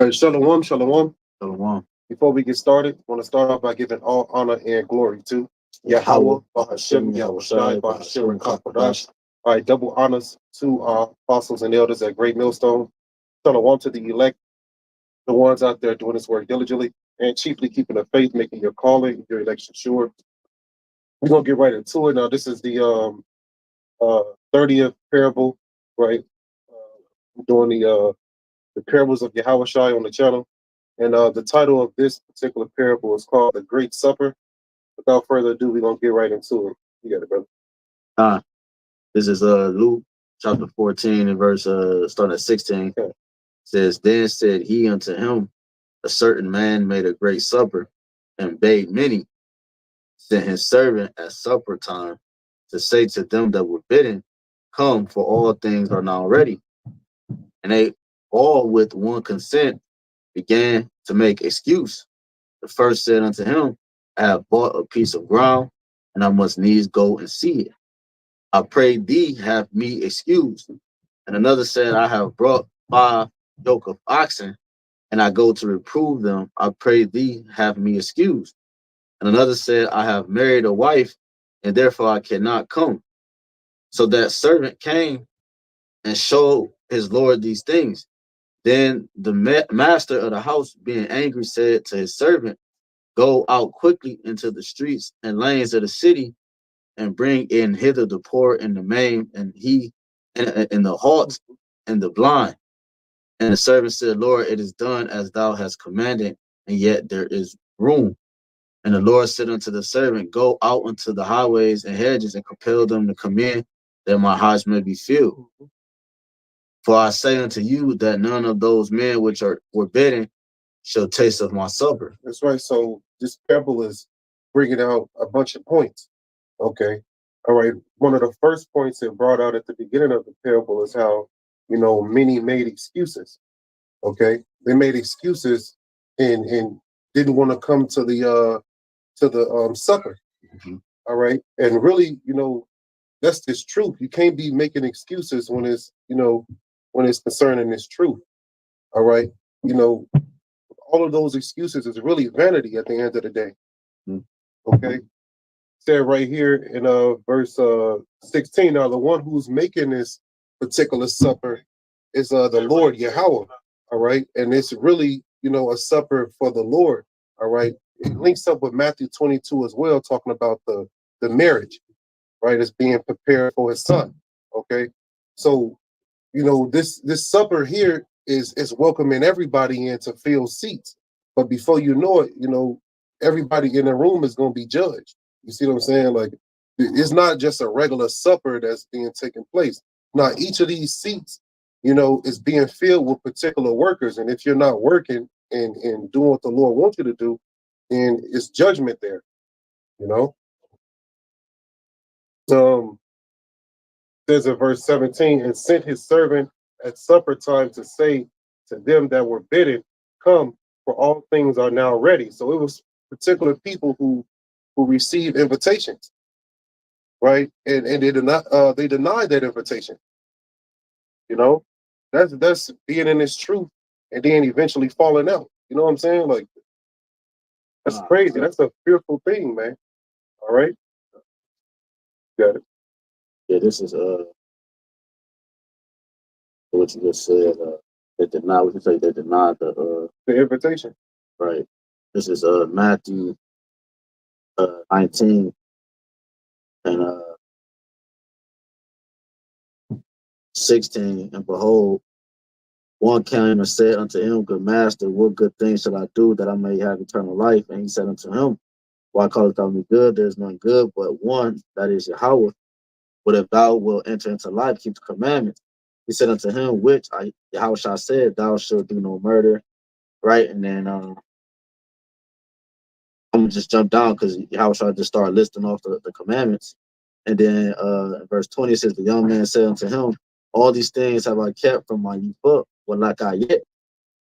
All right, shalom, shalom. Shalom. Before we get started, I want to start off by giving all honor and glory to Yahawah, BAHASHAM, Yahawashi, BAHASHAM, and HAQADASH. All right, double honors to our apostles and elders at Great Millstone. Shalom to the elect, the ones out there doing this work diligently, and chiefly keeping the faith, making your calling, your election sure. We're going to get right into it. Now, this is the 30th parable, right? Doing the parables of Yahawashi on the channel. And the title of this particular parable is called The Great Supper. Without further ado, we're going to get right into it. You got it, brother. This is Luke chapter 14 and verse starting at 16. Okay. It says, Then said he unto him, a certain man made a great supper, and bade many, sent his servant at supper time to say to them that were bidden, Come, for all things are now ready. And they all with one consent began to make excuse. The first said unto him, I have bought a piece of ground, and I must needs go and see it. I pray thee have me excused. And another said, I have brought 5 yoke of oxen, and I go to reprove them. I pray thee have me excused. And another said, I have married a wife, and therefore I cannot come. So that servant came and showed his lord these things. Then the master of the house, being angry, said to his servant, Go out quickly into the streets and lanes of the city, and bring in hither the poor and the maimed, and the halt and the blind. And the servant said, Lord, it is done as thou hast commanded, and yet there is room. And the Lord said unto the servant, Go out into the highways and hedges, and compel them to come in, that my house may be filled. For I say unto you that none of those men which were bidden shall taste of my supper. That's right. So this parable is bringing out a bunch of points. Okay. All right. One of the first points it brought out at the beginning of the parable is how, many made excuses. Okay. They made excuses and didn't want to come to the supper. Mm-hmm. All right. And really, that's this truth. You can't be making excuses when it's concerning this truth. All right. All of those excuses is really vanity at the end of the day. Okay. Said right here in verse 16. Now the one who's making this particular supper is the Lord Yahawah. All right. And it's really, a supper for the Lord. All right. It links up with Matthew 22 as well, talking about the marriage, right? It's being prepared for his son. Okay. So, this supper here is welcoming everybody in to fill seats. But before you know it, everybody in the room is going to be judged. You see what I'm saying? Like, it's not just a regular supper that's being taken place. Now, each of these seats, is being filled with particular workers. And if you're not working and doing what the Lord wants you to do, then it's judgment there, Says in verse 17, and sent his servant at supper time to say to them that were bidden, Come, for all things are now ready. So it was particular people who received invitations, right? And they denied that invitation. That's being in this truth and then eventually falling out. You know what I'm saying? Like, that's crazy. That's a fearful thing, man. All right. Got it. Yeah, this is what you just said. They denied what you say. They denied the invitation. Right. This is Matthew 19 and 16. And behold, one came and said unto him, Good master, what good thing shall I do that I may have eternal life? And he said unto him, Why callest thou me good? There is none good but one, that is Yahawah. But if thou wilt enter into life, keep the commandments. He said unto him, which Yahawashi said, Thou shalt do no murder. Right? And then I'm gonna just jump down because Yahawashi just started listing off the commandments. And then verse 20 says, The young man said unto him, All these things have I kept from my youth up, but like I yet.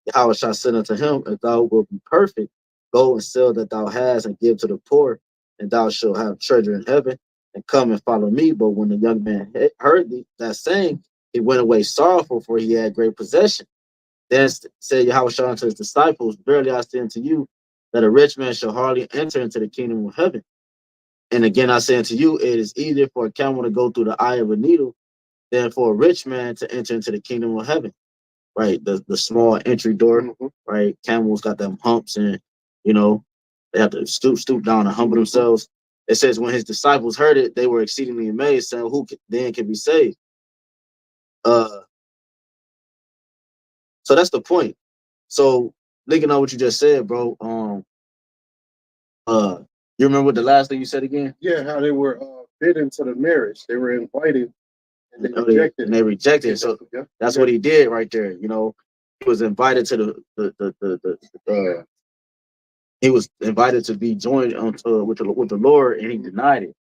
Yahawashi said unto him, If thou wilt be perfect, go and sell that thou hast and give to the poor, and thou shalt have treasure in heaven, and come and follow me. But when the young man heard that saying, he went away sorrowful, for he had great possession. Then said Yahawashi unto his disciples, verily I say unto you, that a rich man shall hardly enter into the kingdom of heaven. And again I say unto you, it is easier for a camel to go through the eye of a needle than for a rich man to enter into the kingdom of heaven. Right, the small entry door. Right, camels got them humps, and you know they have to stoop down and humble themselves. It says when his disciples heard it, they were exceedingly amazed, saying, "Who then can be saved?" So that's the point. So linking on what you just said, bro. You remember what the last thing you said again? Yeah, how they were bidden to the marriage. They were invited and they rejected. And they rejected. So that's what he did right there. You know, he was invited to he was invited to be joined with the Lord, and he denied it.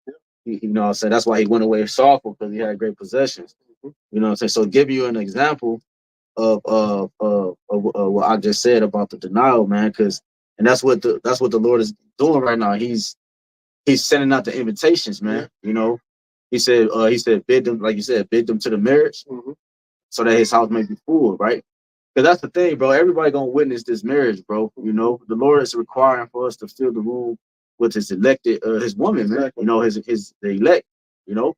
You know what I'm saying? That's why he went away sorrowful, because he had great possessions. You know what I'm saying? So give you an example of what I just said about the denial, man, and that's what the Lord is doing right now. He's sending out the invitations, man. You know, he said bid them, like you said, bid them to the marriage, so that his house may be full, right? Because that's the thing, bro. Everybody gonna witness this marriage, bro. You know, the Lord is requiring for us to fill the room with his elected, his woman, man. You know, the elect. You know,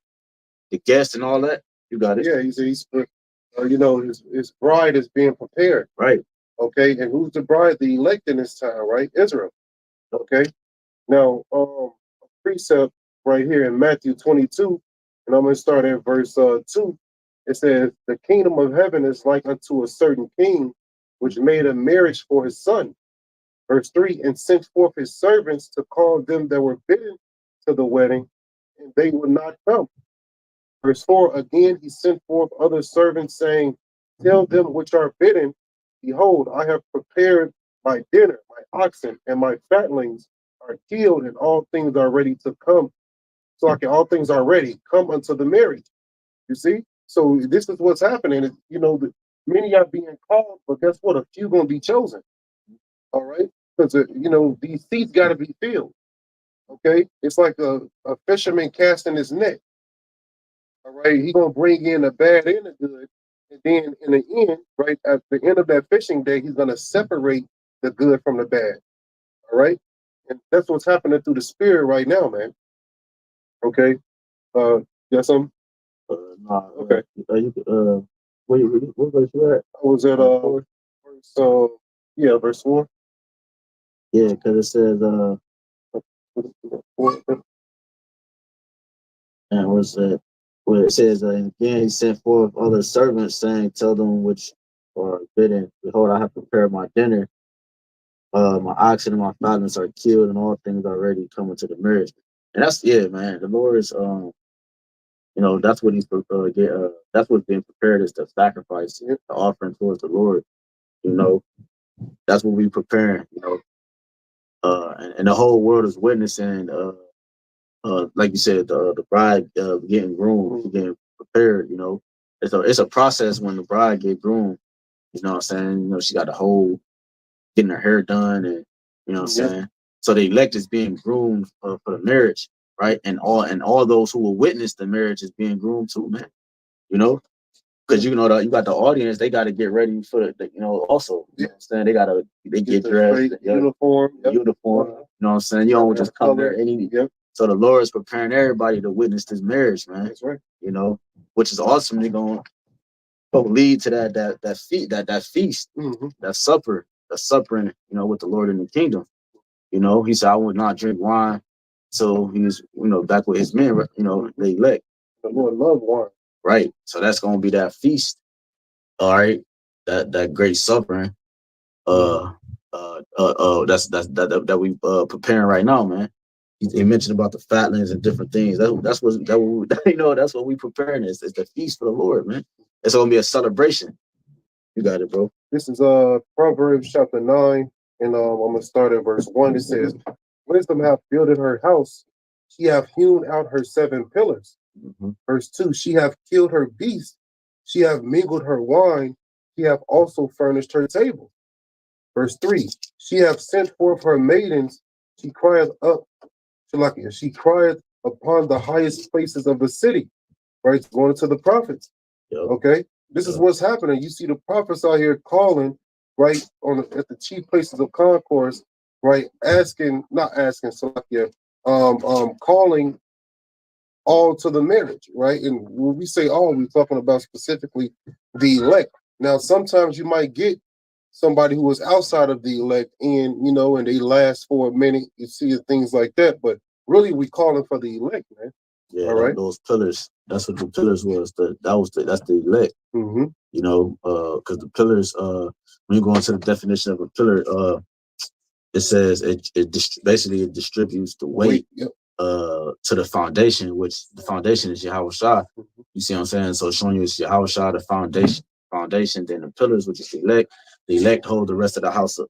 the guests and all that. You got it. Yeah, he's you know, his bride is being prepared. Right. Okay, and who's the bride? The elect in this time, right? Israel. Okay. Now, a precept right here in Matthew 22, and I'm going to start at verse 2. It says, the kingdom of heaven is like unto a certain king, which made a marriage for his son. Verse 3, and sent forth his servants to call them that were bidden to the wedding, and they would not come. Verse 4, again he sent forth other servants, saying, tell them which are bidden, behold, I have prepared my dinner, my oxen and my fatlings are killed, and all things are ready to come. So all things are ready, come unto the marriage. You see? So this is what's happening. You know, many are being called, but guess what? A few gonna be chosen. All right? Because you know, these seats gotta be filled. Okay? It's like a fisherman casting his net. All right, he's gonna bring in the bad and the good, and then in the end, right at the end of that fishing day, he's gonna separate the good from the bad. All right, and that's what's happening through the spirit right now, man. Okay, got some? Nah, okay. What verse you at? I was at verse yeah, verse 4. Yeah, because it says and what's that? Where it says, and again he sent forth other servants, saying, tell them which are bidden, behold, I have prepared my dinner. My oxen and my fatlings are killed, and all things are ready to come into the marriage. And that's man. The Lord is you know, that's what he's that's what's being prepared, is the sacrifice, the offering towards the Lord. You know, that's what we preparing, you know. And the whole world is witnessing like you said, the bride getting groomed, getting prepared. You know, it's a process when the bride get groomed. You know what I'm saying? You know, she got the whole getting her hair done, and you know what I'm saying. So the elect is being groomed for the marriage, right? And all those who will witness the marriage is being groomed too, man. You know, because you know you got the audience, they got to get ready for you know, also. You know what I'm saying? They get dressed, uniform. You know what I'm saying? You don't just come there any. So the Lord is preparing everybody to witness this marriage, man. That's right. You know, which is ultimately going to lead to that feast, that supper, you know, with the Lord in the kingdom. You know, he said, I would not drink wine. So he's, you know, back with his men, you know, the elect. The Lord loved wine. Right. So that's going to be that feast. All right. That great supper. That we preparing right now, man. He mentioned about the fatlings and different things. That's what you know. That's what we preparing. It's the feast for the Lord, man. It's gonna be a celebration. You got it, bro. This is Proverbs chapter 9, and I'm gonna start at verse 1. It says, wisdom hath builded her house, she hath hewn out her 7 pillars. Verse 2, she hath killed her beast, she hath mingled her wine, she hath also furnished her table. Verse 3, she hath sent forth her maidens, she crieth up, she crieth upon the highest places of the city. Right, going to the prophets. Okay, This is what's happening. You see the prophets out here calling, right, at the chief places of concourse, right, calling all to the marriage, right? And when we say all, we're talking about specifically the elect. Now, sometimes you might get somebody who is outside of the elect and, and they last for a minute. You see things like that, but really we calling for the elect, man. Yeah, all right. Those pillars. That's what the pillars was. That's the elect. Because the pillars. When you go into the definition of a pillar, it says basically it distributes the weight. Yep. To the foundation, which the foundation is Yahawashi. You see what I'm saying? So showing you it's Yahawashi, the foundation, then the pillars, which is the elect. The elect hold the rest of the house up.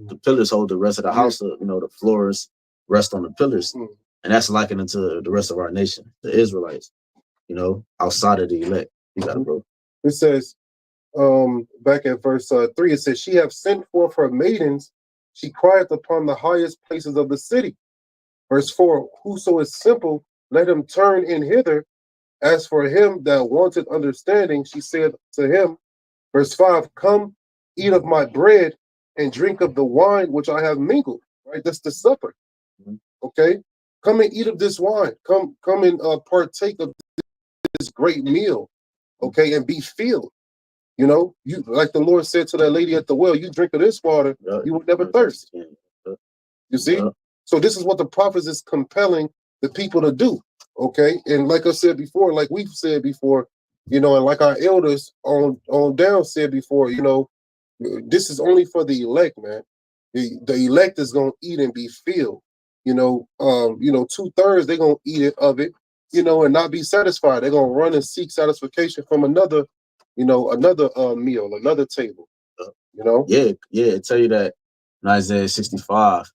The pillars hold the rest of the house up. The floors rest on the pillars. And that's likened into the rest of our nation, the Israelites, outside of the elect. You got it, bro. It says, back at verse 3, it says, she have sent forth her maidens, she crieth upon the highest places of the city. Verse 4, whoso is simple, let him turn in hither. As for him that wanted understanding, she said to him, verse 5, come, eat of my bread and drink of the wine which I have mingled. Right? That's the supper. Okay? Come and eat of this wine. Come and partake of this great meal. Okay? And be filled. You like the Lord said to that lady at the well, you drink of this water, you will never thirst. You see? So this is what the prophets is compelling the people to do. Okay. And like I said before, like we've said before, and like our elders on down said before, this is only for the elect, man. The elect is gonna eat and be filled. 2/3 they're gonna eat it of it, and not be satisfied. They're gonna run and seek satisfaction from another meal, another table. Yeah, tell you that in Isaiah 65.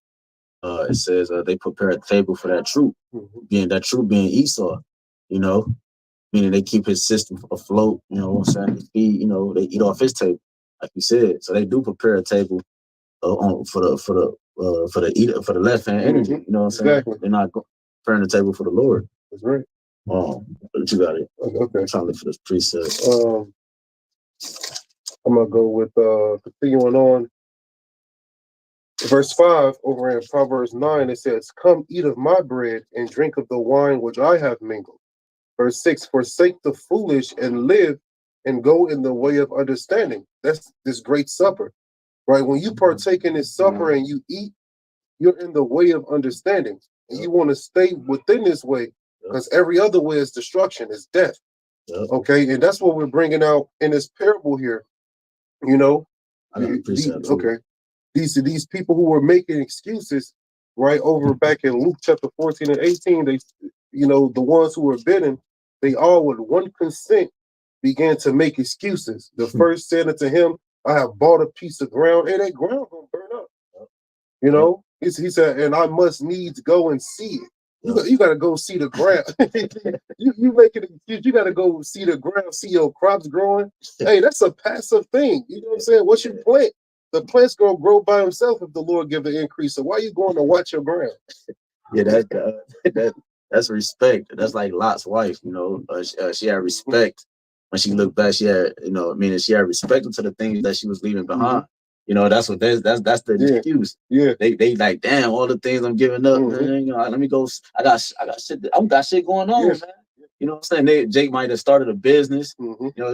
It says they prepare a table for that troop, being Esau, meaning they keep his system afloat, what I'm saying? They eat off his table, like you said. So they do prepare a table for the left hand energy, you know what I'm saying? Exactly. They're not preparing the table for the Lord. That's right. But you got it. Okay. I'm trying to look for this precept. I'm gonna go with continuing on. Verse 5 over in Proverbs 9, it says, come eat of my bread and drink of the wine which I have mingled. Verse 6, forsake the foolish and live and go in the way of understanding. That's this great supper, right? When you partake in this supper and you eat, you're in the way of understanding. And you want to stay within this way because every other way is destruction, is death. Okay, and that's what we're bringing out in this parable here. Okay. These people who were making excuses, right, over back in Luke chapter 14 and 18, they, the ones who were bidding, they all with one consent began to make excuses. The first said unto him, I have bought a piece of ground, and that ground gonna burn up. He said, and I must needs go and see it. You got to go see the ground. you make it. You got to go see the ground, see your crops growing. Hey, that's a passive thing. You know what I'm saying? What you plant, the plant's gonna grow by himself if the Lord give the increase. So why are you going to watch your ground? Yeah, that's respect. That's like Lot's wife. She had respect when she looked back. She had, meaning she had respect to the things that she was leaving behind. That's the excuse. Yeah, they like, damn, all the things I'm giving up, man. Let me go. I got shit going on, man. You know what I'm saying? Jake might have started a business.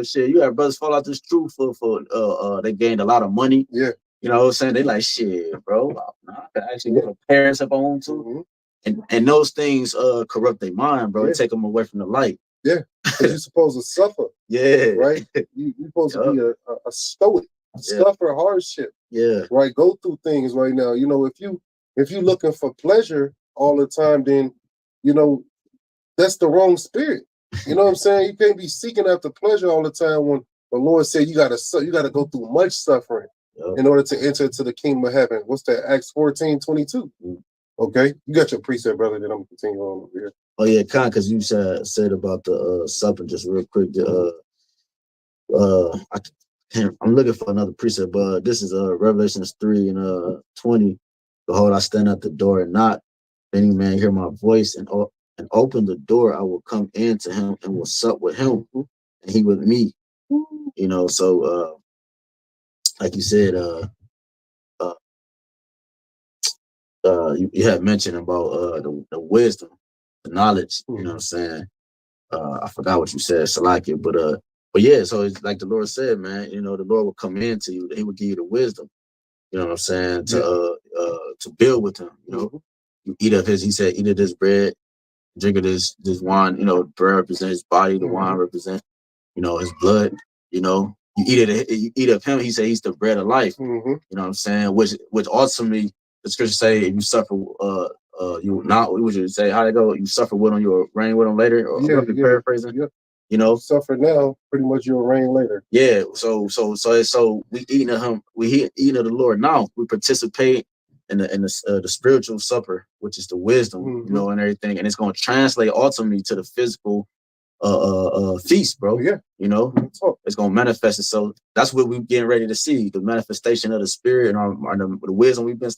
Shit. You have brothers fall out this truth for they gained a lot of money. Yeah. You know what I'm saying? They like, shit, bro. I could actually go to Paris if I want to. And those things corrupt their mind, bro. Take them away from the light. Yeah. Because you're supposed to suffer. Yeah. Right? You're supposed to be a stoic. Suffer hardship, right? Go through things right now. If you looking for pleasure all the time, then that's the wrong spirit. You know what I'm saying? You can't be seeking after pleasure all the time when the Lord said you gotta go through much suffering in order to enter into the kingdom of heaven. What's that? Acts 14:22. Okay, you got your precept, brother. Then I'm gonna continue on over here. Oh yeah, because you said about the supper just real quick. I'm looking for another precept, but this is Revelations 3 and 20. Behold, I stand at the door and knock. If any man hear my voice and open the door, I will come in to him and will sup with him, and he with me. You know, so like you said, you had mentioned about the wisdom, the knowledge. You know what I'm saying? I forgot what you said, Salakia, but yeah. So it's like the Lord said, man. You know, the Lord will come into you. He will give you the wisdom. You know what I'm saying? To build with him. You know, you eat of his. He said, eat of this bread, drink of this wine. You know, bread represents his body. The wine represents, you know, his blood. You know, you eat of him. He said he's the bread of life. You know what I'm saying? Which ultimately the scriptures say, if you suffer, you not. What would you say? How they go? You suffer with him, you'll reign with him later. Or paraphrasing. You know, suffer now, pretty much you'll reign later. Yeah. So we eating of him. We eating of the Lord now. We participate in the spiritual supper, which is the wisdom, you know, and everything, and it's going to translate ultimately to the physical feast, bro. Yeah. You know, it's going to manifest itself. That's what we're getting ready to see, the manifestation of the spirit and the wisdom we've been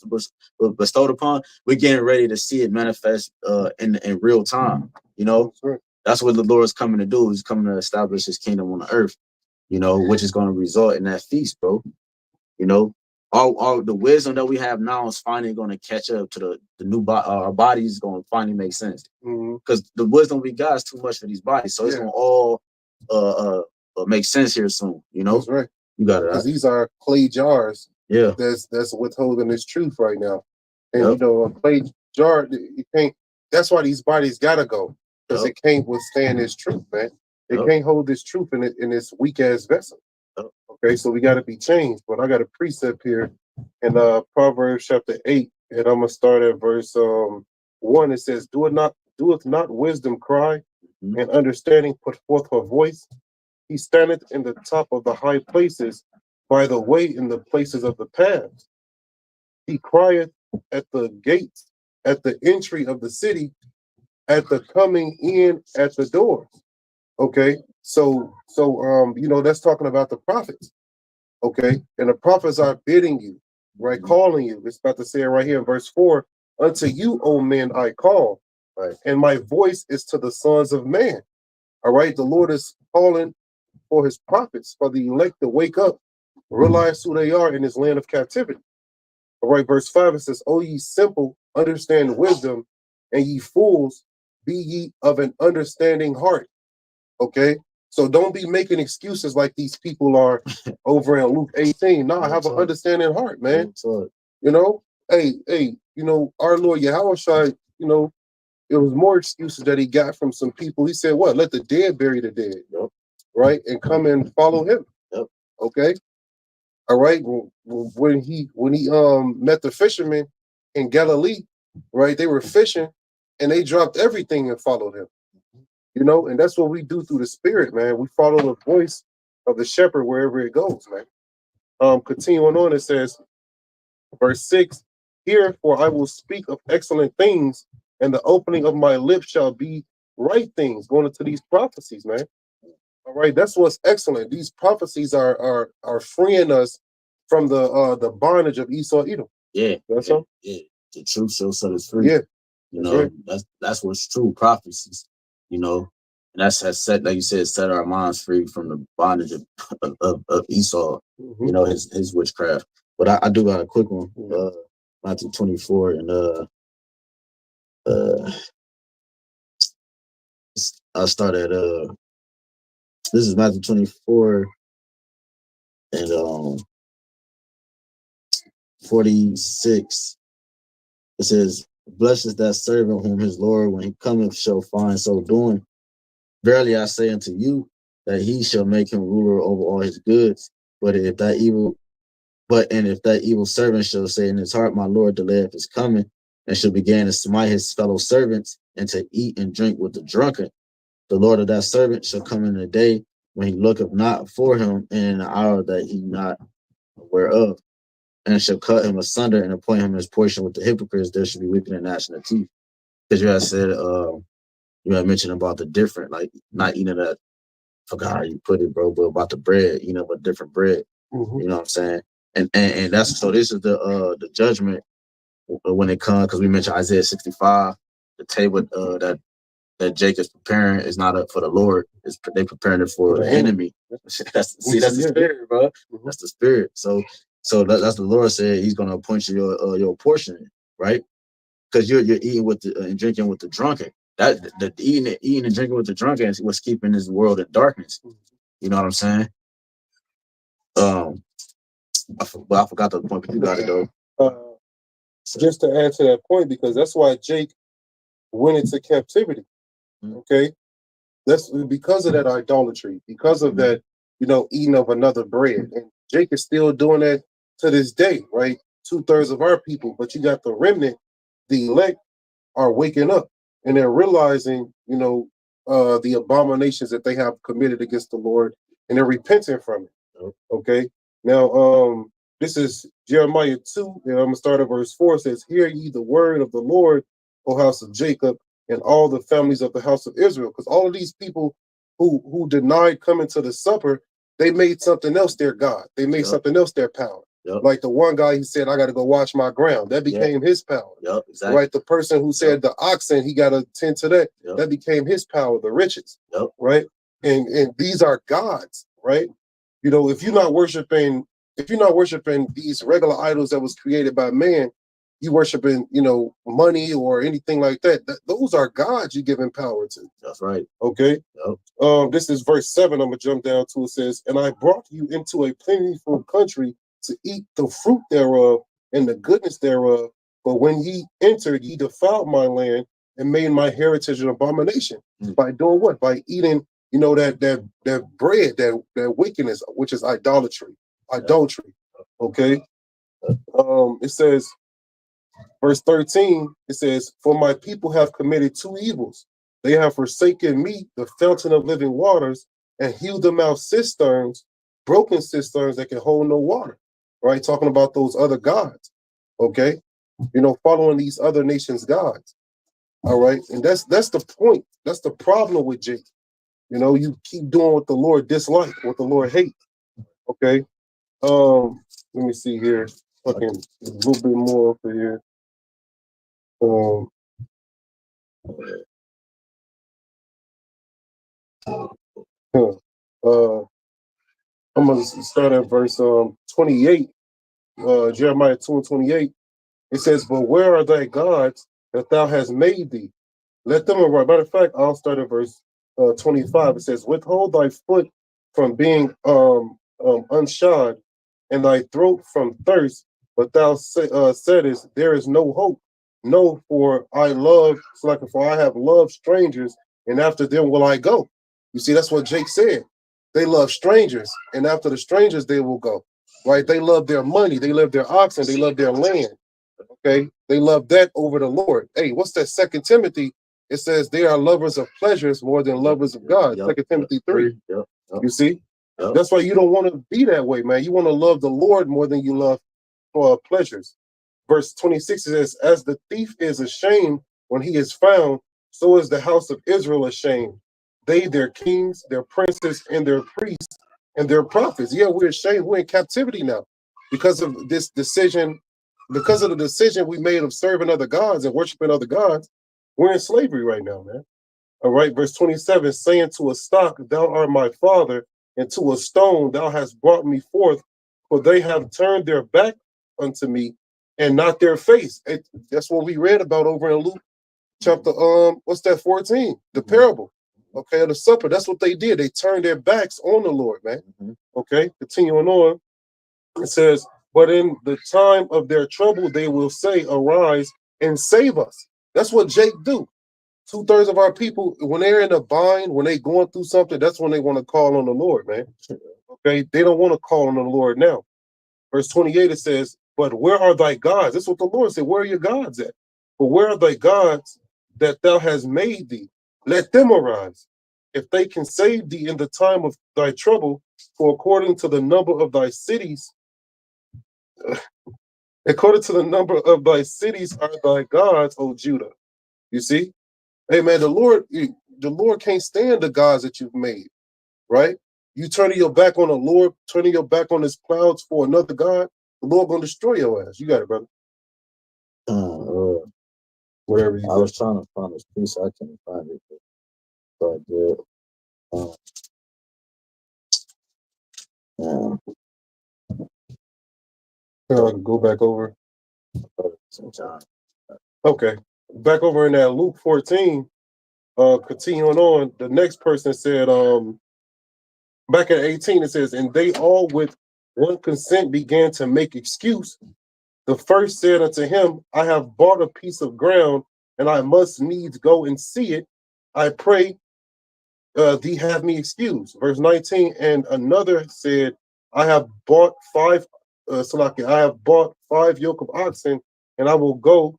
bestowed upon. We're getting ready to see it manifest in real time. You know, that's what the Lord is coming to do. He's coming to establish his kingdom on the earth, you know, which is going to result in that feast, bro. You know, all the wisdom that we have now is finally going to catch up to the new body. Our bodies is going to finally make sense, because the wisdom we got is too much for these bodies. So it's going to all make sense here soon. You know, that's right. You got it. Because these are clay jars. Yeah, that's withholding this truth right now. And you know, a clay jar, you can't. That's why these bodies gotta go, because it can't withstand this truth, man. It can't hold this truth in this weak ass vessel. Okay, so we got to be changed. But I got a precept here in Proverbs chapter 8, and I'm gonna start at verse 1. It says, doeth not wisdom cry, and understanding put forth her voice? He standeth in the top of the high places, by the way in the places of the paths. He crieth at the gates, at the entry of the city, at the coming in at the doors. Okay, so you know, that's talking about the prophets. Okay, and the prophets are bidding you, right, calling you. It's about to say it right here in verse 4. Unto you, O men, I call, right, and my voice is to the sons of man. All right, the Lord is calling for his prophets, for the elect to wake up, realize who they are in this land of captivity. All right, verse 5, it says, O ye simple, understand wisdom, and ye fools, be ye of an understanding heart. Okay, so don't be making excuses like these people are over in Luke 18. No, have an understanding heart, man. You know, hey, you know, our Lord Yahawashi, you know, it was more excuses that he got from some people. He said, what? Let the dead bury the dead, right? And come and follow him. Okay. All right. When he met the fishermen in Galilee, right? They were fishing and they dropped everything and followed him. You know, and that's what we do through the spirit, man. We follow the voice of the shepherd wherever it goes, man. Continuing on, it says, verse 6, Herefore I will speak of excellent things, and the opening of my lips shall be right things. Going into these prophecies, man. All right, that's what's excellent. These prophecies are freeing us from the bondage of Esau Edom. Yeah, that's all. Yeah, the truth shall set us free. Yeah, you know, that's what's true prophecies. You know, and that's has set, like you said, set our minds free from the bondage of Esau. You know, his witchcraft. But I do got a quick one. Matthew 24 and I start at this is Matthew 24 and 46. It says, Blessed is that servant whom his Lord, when he cometh, shall find so doing. Verily I say unto you, that he shall make him ruler over all his goods. If that evil servant shall say in his heart, My Lord delayeth his coming, and shall begin to smite his fellow servants, and to eat and drink with the drunken, the Lord of that servant shall come in a day when he looketh not for him, and in an hour that he not aware of, and shall cut him asunder and appoint him his portion with the hypocrites. There should be weeping and gnashing of teeth. Because you had said, you had mentioned about the different, like not eating that, forgot how you put it, bro, but about the bread, you know, but different bread. You know what I'm saying? And that's, so this is the judgment when it comes, because we mentioned Isaiah 65, the table that that Jake is preparing is not up for the Lord. They preparing it for the enemy. That's the spirit, bro. That's the spirit. So that's the Lord said He's gonna appoint you your portion, right? Because you're eating with the and drinking with the drunken. That the eating and drinking with the drunken is what's keeping this world in darkness. You know what I'm saying? I forgot the point, but you got it though. Just to add to that point, because that's why Jake went into captivity. Okay, that's because of that idolatry, because of that, eating of another bread. And Jake is still doing that to this day, right? 2/3 of our people, but you got the remnant, the elect are waking up and they're realizing, the abominations that they have committed against the Lord, and they're repenting from it. Okay. Now, this is Jeremiah 2, and I'm gonna start at verse 4. It says, "Hear ye the word of the Lord, O house of Jacob, and all the families of the house of Israel." Because all of these people who denied coming to the supper, they made something else their God. They made something else their power. Like the one guy, he said, "I got to go watch my ground." That became his power. Exactly. Right. The person who said the oxen, he got to tend to that. That became his power, the riches. Right. And these are gods, right? If you're not worshiping these regular idols that was created by man, you worshiping, money or anything like that. Those are gods you're giving power to. That's right. Okay. This is verse 7. I'm gonna jump down to. It says, "And I brought you into a plentiful country to eat the fruit thereof and the goodness thereof. But when ye entered, ye defiled my land and made my heritage an abomination." By doing what? By eating, that bread, that wickedness, which is idolatry. Okay. It says, verse 13, it says, "For my people have committed two evils. They have forsaken me, the fountain of living waters, and hewed them out cisterns, broken cisterns that can hold no water." Right? Talking about those other gods. Okay. Following these other nations' gods. All right. And that's the point. That's the problem with Jake. You keep doing what the Lord dislike, what the Lord hate. Okay. Let me see here. Fucking a little bit more over here. I'm gonna start at verse 28. Jeremiah 2:28. It says, "But where are thy gods that thou hast made thee? Let them arise." Matter of fact, I'll start at verse 25. It says, "Withhold thy foot from being unshod, and thy throat from thirst. But thou saidest, there is no hope. No, for I have loved strangers, and after them will I go." You see, that's what Jake said. They love strangers, and after the strangers they will go. Right? They love their money, they love their oxen, they love their land. Okay, they love that over the Lord. Hey, what's that? 2 Timothy. It says they are lovers of pleasures more than lovers of God. 2 Timothy 3. You see, that's why you don't want to be that way, man. You want to love the Lord more than you love pleasures. Verse 26 says, "As the thief is ashamed when he is found, so is the house of Israel ashamed. They, their kings, their princes, and their priests, and their prophets." Yeah, we're ashamed. We're in captivity now because of this decision. Because of the decision we made of serving other gods and worshiping other gods, we're in slavery right now, man. All right, verse 27, "Saying to a stock, thou art my father, and to a stone, thou hast brought me forth, for they have turned their back unto me, and not their face." That's what we read about over in Luke chapter, what's that, 14, the parable, okay, of the supper. That's what they did. They turned their backs on the Lord, man. Okay, continuing on, it says, "But in the time of their trouble, they will say, arise and save us." That's what Jake do. 2/3 of our people, when they're in a bind, when they going through something, that's when they want to call on the Lord, man. Okay, they don't want to call on the Lord now. Verse 28, it says, "But where are thy gods?" That's what the Lord said. Where are your gods at? "But where are thy gods that thou hast made thee? Let them arise. If they can save thee in the time of thy trouble, for according to the number of thy cities, according to the number of thy cities are thy gods, O Judah." You see? Hey man, the Lord can't stand the gods that you've made, right? You turning your back on the Lord, turning your back on his clouds for another God, the Lord gonna destroy your ass. You got it, brother. Whatever you I was trying to find this piece, I couldn't find it. But um, Go back over. John. Okay. Back over in that Luke 14, continuing on, the next person said, back at 18, it says, and they all with one consent began to make excuse. The first said unto him, I have bought a piece of ground, and I must needs go and see it. I pray thee have me excused. Verse 19, and another said, I have bought I have bought 5 yoke of oxen, and I will go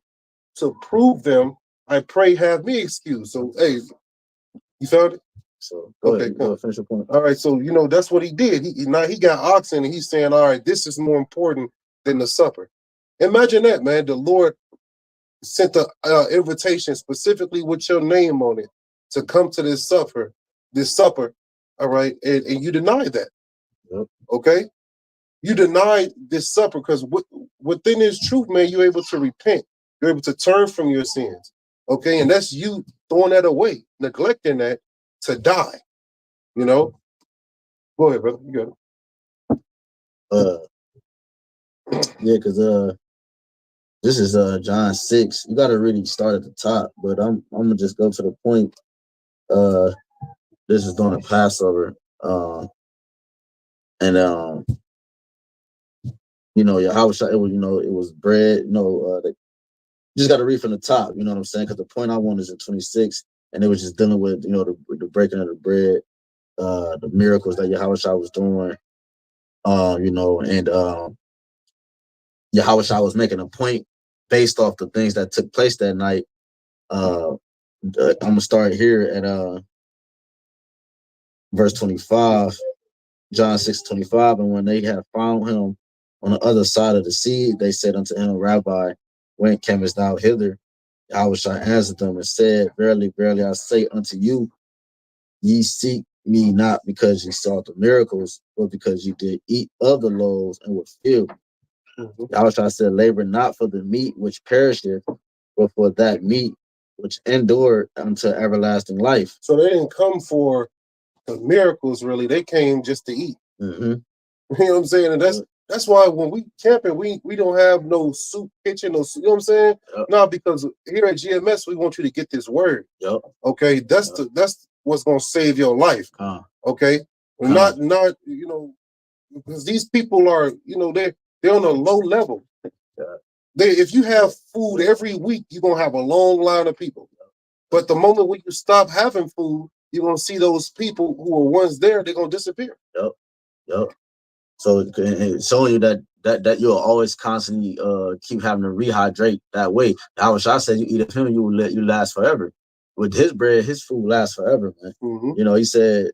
to prove them. I pray have me excused. So, hey, you found it? So go ahead, finish your point. All right, so that's what he did. He got oxen, and he's saying, all right, this is more important than the supper. Imagine that, man. The Lord sent the invitation specifically with your name on it to come to this supper, all right, and you denied that. Yep. Okay, you denied this supper because within this truth, man, you're able to repent. You're able to turn from your sins. Okay, and that's you throwing that away, neglecting that to die. Go ahead, brother. You got it. Yeah, because this is John 6. You gotta really start at the top, but I'm gonna just go to the point. This is during the Passover. And Yahawashi, it was bread. They just got to read from the top. You know what I'm saying? Because the point I want is in 26, and it was just dealing with the breaking of the bread, the miracles that Yahawashi was doing. And Yahawashi was making a point based off the things that took place that night. I'm gonna start here at verse 25. John 6:25, and when they had found him on the other side of the sea, they said unto him, Rabbi, when camest thou hither? Yahawashi answered them and said, Verily, verily, I say unto you, ye seek me not because ye saw the miracles, but because ye did eat of the loaves and were filled. Yahawashi said, Labor not for the meat which perisheth, but for that meat which endured unto everlasting life. So they didn't come for the miracles, really. They came just to eat. Mm-hmm. You know what I'm saying? And that's why when we camping, we don't have no soup kitchen, you know what I'm saying? Yep. No, because here at GMS, we want you to get this word. Yep. Okay, that's what's gonna save your life. Okay, not because these people are they're on a low level. If you have food every week, you're gonna have a long line of people. But the moment when you stop having food, you're gonna see those people who were once there, they're gonna disappear. Yep. So it's showing you that you'll always constantly keep having to rehydrate that way. Yahawashi said you eat of him, you last forever. With his bread, his food lasts forever, man. Mm-hmm. He said,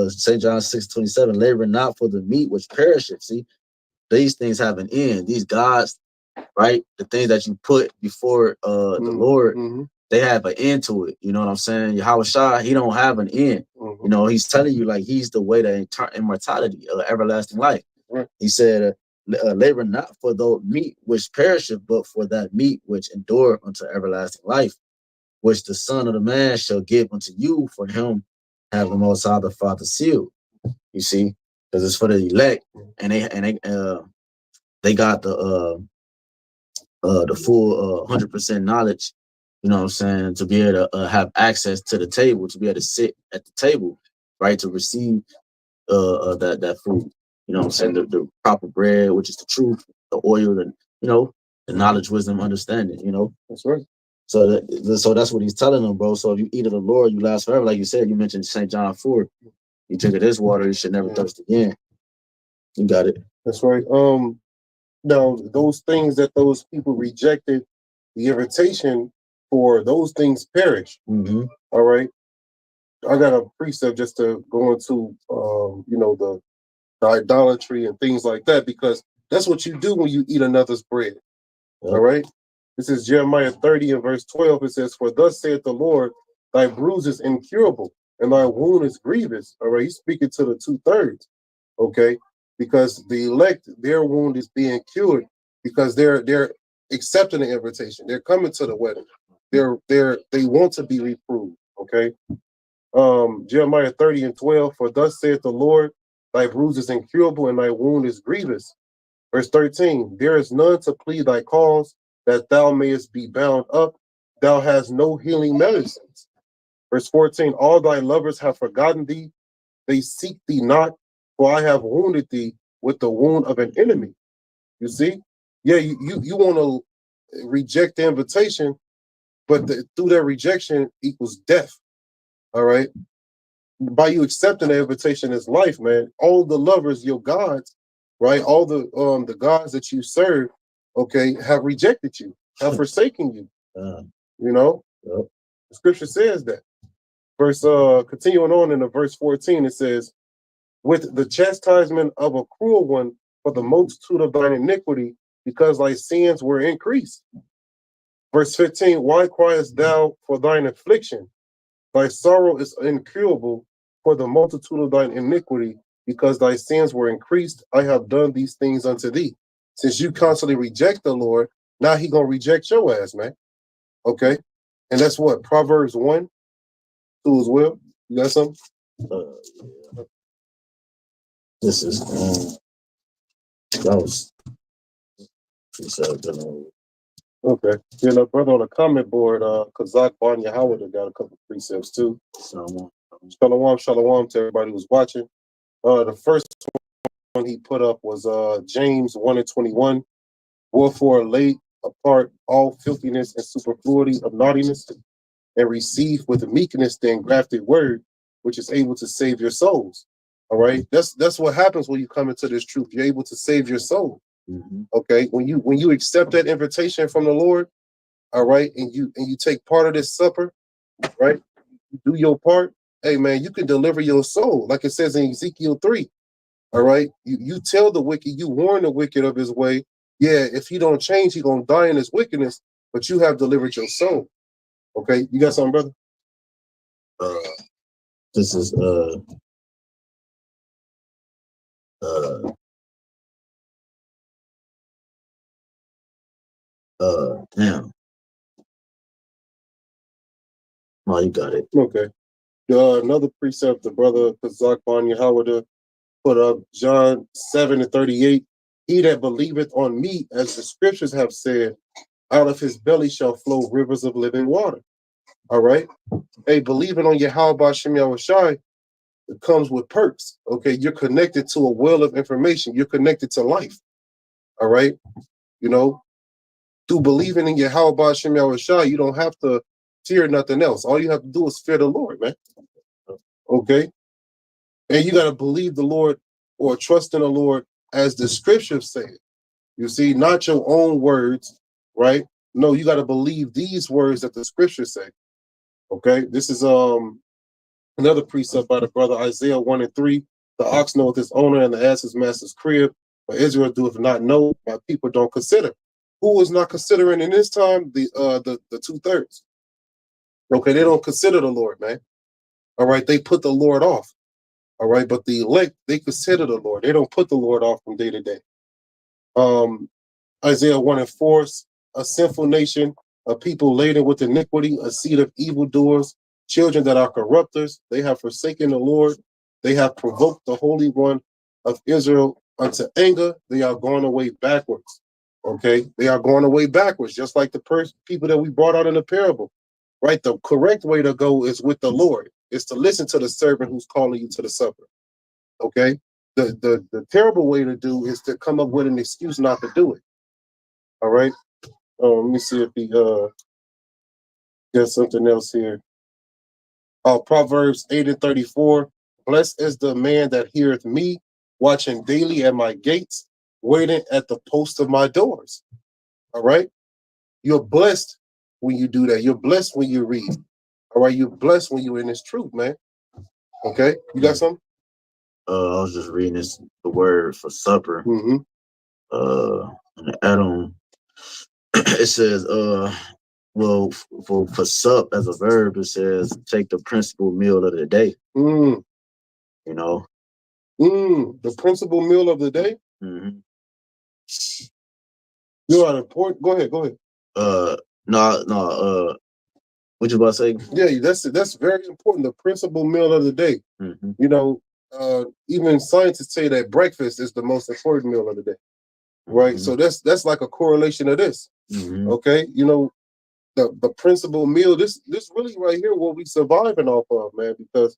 St. John 6:27, labor not for the meat which perisheth. See, these things have an end. These gods, right? The things that you put before the Lord, they have an end to it. You know what I'm saying? Yahawashi, he don't have an end. He's telling you like he's the way to immortality, everlasting life. Right. He said, labor not for the meat which perisheth, but for that meat which endure unto everlasting life, which the Son of the Man shall give unto you. For him have the Most High the Father sealed. You see, because it's for the elect, and they got the full 100% knowledge. You know what I'm saying? To be able to have access to the table, to be able to sit at the table, right? To receive that food. You know what I'm saying? The proper bread, which is the truth, the oil, and the knowledge, wisdom, understanding. That's right. So that's what he's telling them, bro. So if you eat of the Lord, you last forever. Like you said, you mentioned St. John 4. You drink of this water, you should never thirst again. You got it. That's right. Now those things that those people rejected the invitation for, those things perish. Mm-hmm. All right. I got a precept just to go into the idolatry and things like that, because that's what you do when you eat another's bread. All right. This is Jeremiah 30 and verse 12. It says, For thus saith the Lord, thy bruise is incurable, and thy wound is grievous. All right. He's speaking to the 2/3. Okay. Because the elect, their wound is being cured because they're accepting the invitation. They're coming to the wedding. They want to be reproved. Okay. Jeremiah 30:12, for thus saith the Lord, thy bruise is incurable and thy wound is grievous. Verse 13, there is none to plead thy cause, that thou mayest be bound up. Thou hast no healing medicines. Verse 14, all thy lovers have forgotten thee. They seek thee not, for I have wounded thee with the wound of an enemy. You see? Yeah, you want to reject the invitation, but through that rejection equals death. All right? By you accepting the invitation is life, man. All the lovers, your gods, right? All the gods that you serve, okay, have rejected you, have forsaken you. You know, the scripture says that. Verse continuing on in the verse 14, it says, with the chastisement of a cruel one for the multitude of thine iniquity, because thy sins were increased. Verse 15, why criest thou for thine affliction? Thy sorrow is incurable for the multitude of thine iniquity, because thy sins were increased. I have done these things unto thee. Since you constantly reject the Lord, now he gonna reject your ass, man. Okay? And that's what? Proverbs 1, 2 as well. You got something? This is that was okay. You know, brother on the comment board, Kazak Bon Yahawashi got a couple precepts too. Shalom, shalom to everybody who's watching. The first one he put up was James 1:21. Wherefore lay apart all filthiness and superfluity of naughtiness, and receive with meekness the engrafted word, which is able to save your souls. All right, that's what happens when you come into this truth. You're able to save your soul. Okay, when you accept that invitation from the Lord, all right, and you take part of this supper, right? You do your part. Hey man, you can deliver your soul, like it says in Ezekiel 3. All right, you tell the wicked, you warn the wicked of his way. Yeah, if he don't change, he gonna die in his wickedness. But you have delivered your soul. Okay, you got something, brother? This is damn. Oh, you got it. Okay. Another precept, the brother Kazak Bon Yahawashi put up, John 7:38. He that believeth on me, as the scriptures have said, out of his belly shall flow rivers of living water. All right. Hey, believing on Yahawashi, it comes with perks. Okay, you're connected to a well of information. You're connected to life. All right. You know, through believing in Yahawashi, you don't have to fear nothing else. All you have to do is fear the Lord, man. Okay. And you got to believe the Lord or trust in the Lord as the scriptures say. You see, not your own words, right? No, you got to believe these words that the scriptures say. Okay. This is another precept by the brother Isaiah 1:3. The ox knoweth his owner and the ass his master's crib. But Israel doeth not know, my people don't consider. Who is not considering in this time? The 2/3. Okay, they don't consider the Lord, man. All right, they put the Lord off. All right, but the elect, they consider the Lord. They don't put the Lord off from day to day. Isaiah 1:4, a sinful nation, a people laden with iniquity, a seed of evildoers, children that are corrupters. They have forsaken the Lord. They have provoked the Holy One of Israel unto anger. They are going away backwards. Okay, they are going away backwards, just like the people that we brought out in the parable. Right, the correct way to go is with the Lord. Is to listen to the servant who's calling you to the supper. Okay, the terrible way to do is to come up with an excuse not to do it. All right. Let me see if he there's something else here. Proverbs 8:34. Blessed is the man that heareth me, watching daily at my gates, waiting at the post of my doors. All right. You're blessed when you do that. You're blessed when you read. All right. You're blessed when you're in this truth, man. Okay. You got something? I was just reading the word for supper. Mm-hmm. And Adam, it says, well, for sup as a verb, it says take the principal meal of the day. You know. The principal meal of the day. You are important. Go ahead. No. What you about to say? Yeah, that's very important. The principal meal of the day. You know, even scientists say that breakfast is the most important meal of the day. Right. So that's like a correlation of this. Okay. You know, the principal meal, this really right here what we surviving off of, man, because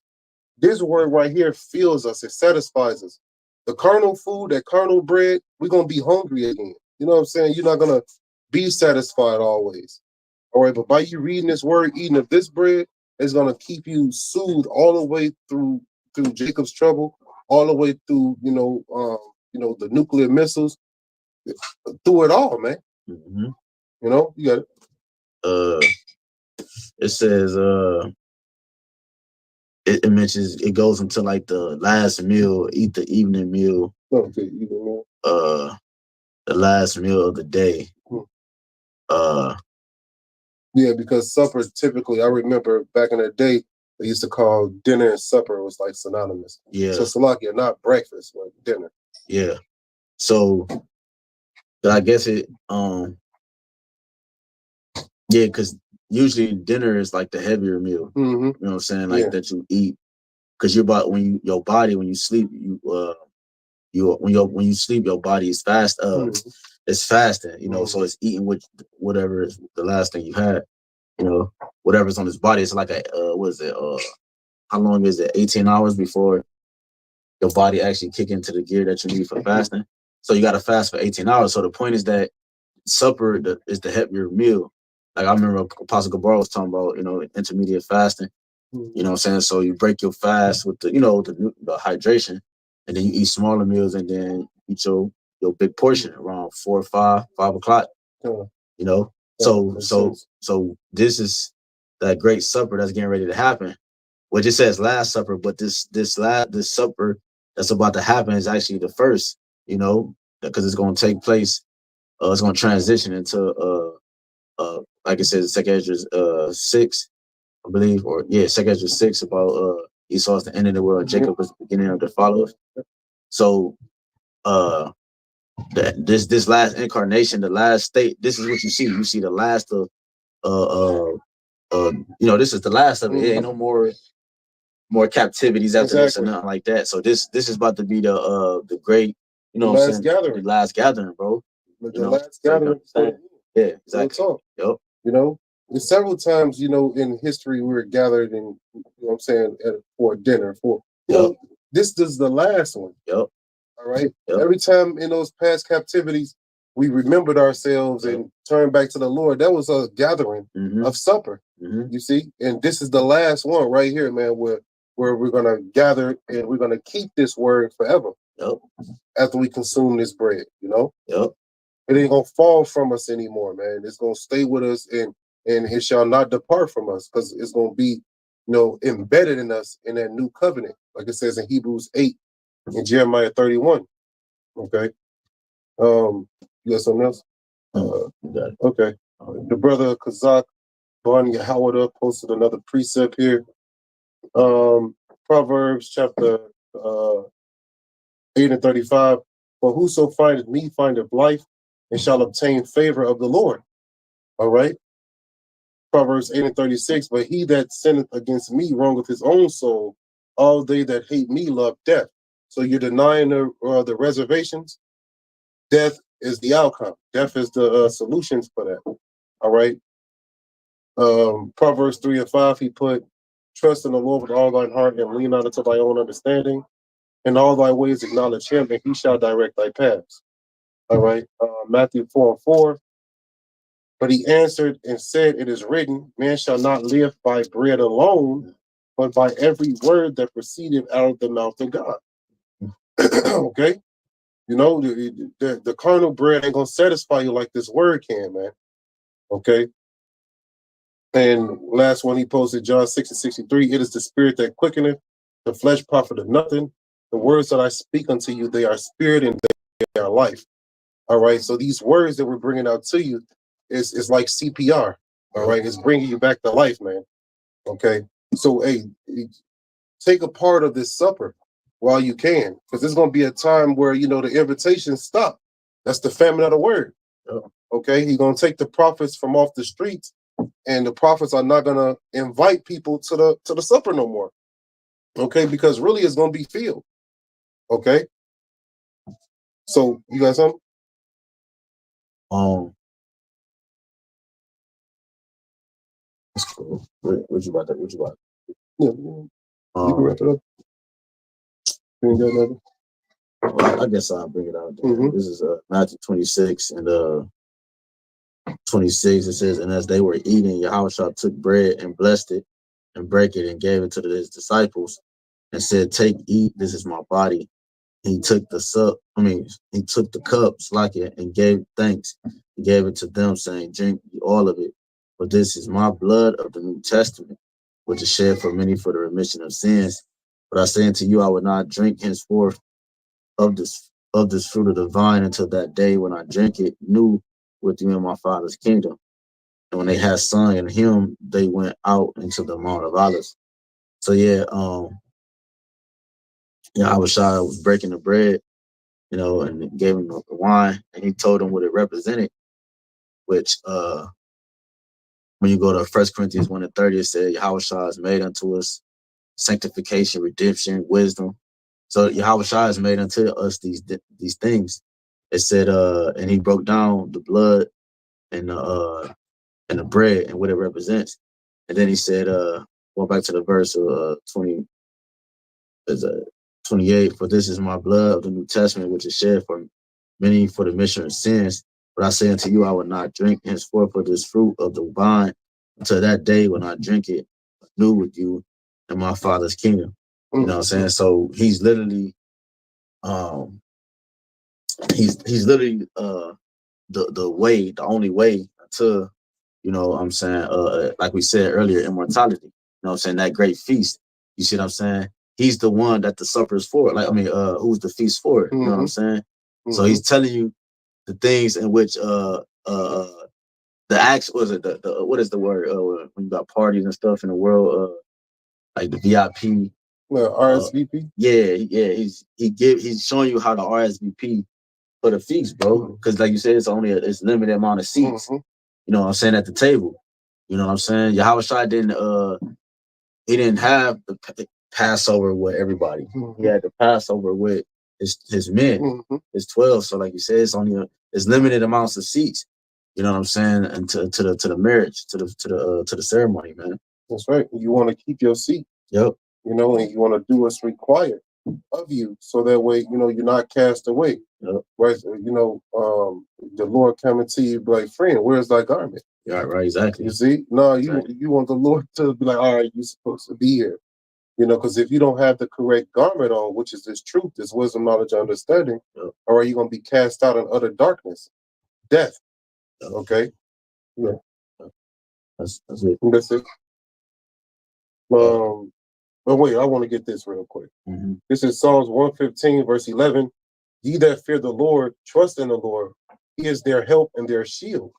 this word right here fills us, it satisfies us. The carnal food, that carnal bread, we're gonna be hungry again. You know what I'm saying? You're not gonna be satisfied always. All right, but by you reading this word, eating of this bread, it's gonna keep you soothed all the way through Jacob's trouble, all the way through, the nuclear missiles, through it all, man. You know, you got it. It says it mentions it goes into like the last meal, eat the evening meal. Okay, the last meal of the day. Yeah, because supper typically, I remember back in the day, they used to call dinner and supper was like synonymous. Yeah. So Salakia, not breakfast, but dinner. Yeah. So I guess it yeah, because usually dinner is like the heavier meal. You know what I'm saying? Like that you eat. Because when you sleep, when you sleep, your body is fast. It's fasting, you know, so it's eating with whatever is the last thing you had, you know, whatever's on his body. It's like what is it? How long is it? 18 hours before your body actually kick into the gear that you need for fasting. So you got to fast for 18 hours. So the point is that supper is the heavier meal. Like I remember Apostle Gabar was talking about, you know, intermediate fasting. You know what I'm saying? So you break your fast with the hydration, and then you eat smaller meals, and then eat your big portion around 4 or 5 o'clock. You know, so this is that great supper that's getting ready to happen. Which it says last supper, but this supper that's about to happen is actually the first. You know, because it's going to take place. It's going to transition into like it says, Second Ezra 6. I believe, or Second Ezra 6 about Esau is the end of the world, Jacob is the beginning of the followers. So this last incarnation, the last state, this is what you see. You see the last of this is the last of it. It ain't no more captivities after this or nothing like that. So this is about to be the great, the last gathering, bro. The last gathering. Yeah, exactly. Yep. You know, several times, in history, we were gathered in, for dinner. This is the last one. Yep. All right. Yep. Every time in those past captivities, we remembered ourselves and turned back to the Lord. That was a gathering of supper. You see, and this is the last one right here, man, where we're gonna gather and we're gonna keep this word forever. Yep. After we consume this bread, Yep. It ain't gonna fall from us anymore, man. It's gonna stay with us and it shall not depart from us, because it's gonna be, embedded in us in that new covenant, like it says in Hebrews 8 and Jeremiah 31. Okay. You got something else? Okay. The brother Kazak Bon Yahawashi posted another precept here. Proverbs chapter 8 and 35. For whoso findeth me findeth life and shall obtain favor of the Lord. All right. Proverbs 8 and 36. But he that sinneth against me wrongeth his own soul. All they that hate me love death. So you're denying the reservations. Death is the outcome. Death is the solutions for that. All right. Proverbs 3 and 5. He put, trust in the Lord with all thine heart and lean not unto thy own understanding. In all thy ways acknowledge him, and he shall direct thy paths. All right. Matthew 4 and 4. But he answered and said, it is written, man shall not live by bread alone, but by every word that proceeded out of the mouth of God. Okay. The carnal bread ain't gonna satisfy you like this word can, man. Okay. And last one he posted, John 6 and 63. It is the spirit that quickeneth, the flesh profiteth nothing. The words that I speak unto you, they are spirit and they are life. All right. So these words that we're bringing out to you is like CPR. All right. It's bringing you back to life, man. Okay. So, hey, take a part of this supper while you can, because there's going to be a time where, the invitations stop. That's the famine of the word. Okay. He's going to take the prophets from off the streets and the prophets are not gonna invite people to the supper no more. Okay, because really it's gonna be filled. Okay. So you got something? That's cool. What you about? What you about? Yeah, you can wrap it up. You ain't got nothing? Well, I guess I'll bring it out. This is Matthew 26 and 26. It says, and as they were eating, Yahawashi took bread and blessed it and brake it and gave it to his disciples and said, "Take, eat. This is my body." He took he took the cups like it and gave thanks and gave it to them, saying, "Drink ye all of it, for this is my blood of the New Testament, which is shed for many for the remission of sins. But I say unto you, I will not drink henceforth of this fruit of the vine until that day when I drink it new with you in my Father's kingdom." And when they had sung in hymn, they went out into the Mount of Olives. So yeah, Yahawashi was breaking the bread, and gave him the wine, and he told him what it represented, which when you go to 1 Corinthians 1:30, it said Yahawashi is made unto us sanctification, redemption, wisdom. So Yahawashi is made unto us these things. It said, and he broke down the blood and the bread and what it represents. And then he said, going back to the verse of 28, for this is my blood of the New Testament, which is shed for many for the remission of sins. But I say unto you, I will not drink henceforth of this fruit of the vine until that day when I drink it new with you in my Father's kingdom. You know what I'm saying? So he's literally, he's literally the way, the only way to, what I'm saying, like we said earlier, immortality. You know what I'm saying? That great feast. You see what I'm saying? He's the one that the supper is for. Like, who's the feast for? You know what I'm saying? So he's telling you the things in which the acts, was it the what is the word when you got parties and stuff in the world, like the VIP, RSVP. He's showing you how to RSVP for the feast, bro. Because like you said, it's limited amount of seats. You know what I'm saying, at the table. You know what I'm saying? Yahawashi didn't have the Passover with everybody. He had the Passover with his men, his 12. So like you said, it's limited amounts of seats. You know what I'm saying? And to the marriage, to the ceremony, man. That's right. You want to keep your seat. Yep. And you want to do what's required of you, so that way, you're not cast away. Yep. Right. The Lord coming to you, be like, friend, where's thy garment? Yeah, right, exactly. You see? No, you want the Lord to be like, all right, you're supposed to be here. Because if you don't have the correct garment on, which is this truth, this wisdom, knowledge, understanding, all right, you're going to be cast out in utter darkness, death. Okay? Yeah. That's it. That's it. But wait, I want to get this real quick. This is Psalms 115, verse 11. Ye that fear the Lord, trust in the Lord. He is their help and their shield.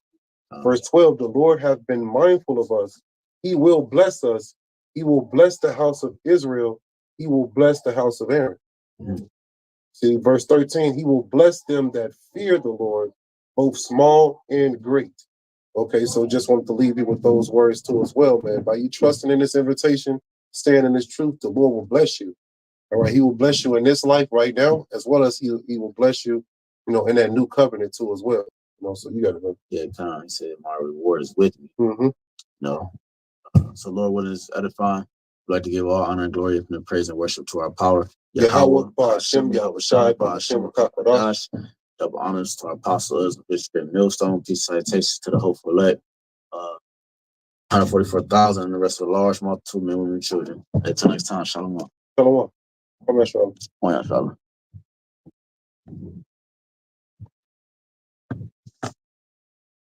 Verse 12, the Lord hath been mindful of us. He will bless us. He will bless the house of Israel. He will bless the house of Aaron. See, verse 13, he will bless them that fear the Lord, both small and great. Okay, so just wanted to leave you with those words too as well, man. By you trusting in this invitation, staying in this truth, the Lord will bless you. All right, he will bless you in this life right now, as well as he will bless you, in that new covenant too as well. So you got to know. Yeah, kind of. He said, my reward is with me. No. So Lord, what is edifying? We'd like to give all honor and glory and praise and worship to our power. Yahawah, BAHASHAM, Yahawashi, BAHASHAM, HAQADASH. Double honors to our apostles, Bishop and Millstone. Peace citations to the hopeful elect. 144,000 and the rest of the large multitude, men, women, and children. Until next time, shalom. Shalom. Come on, shalom. Shalom.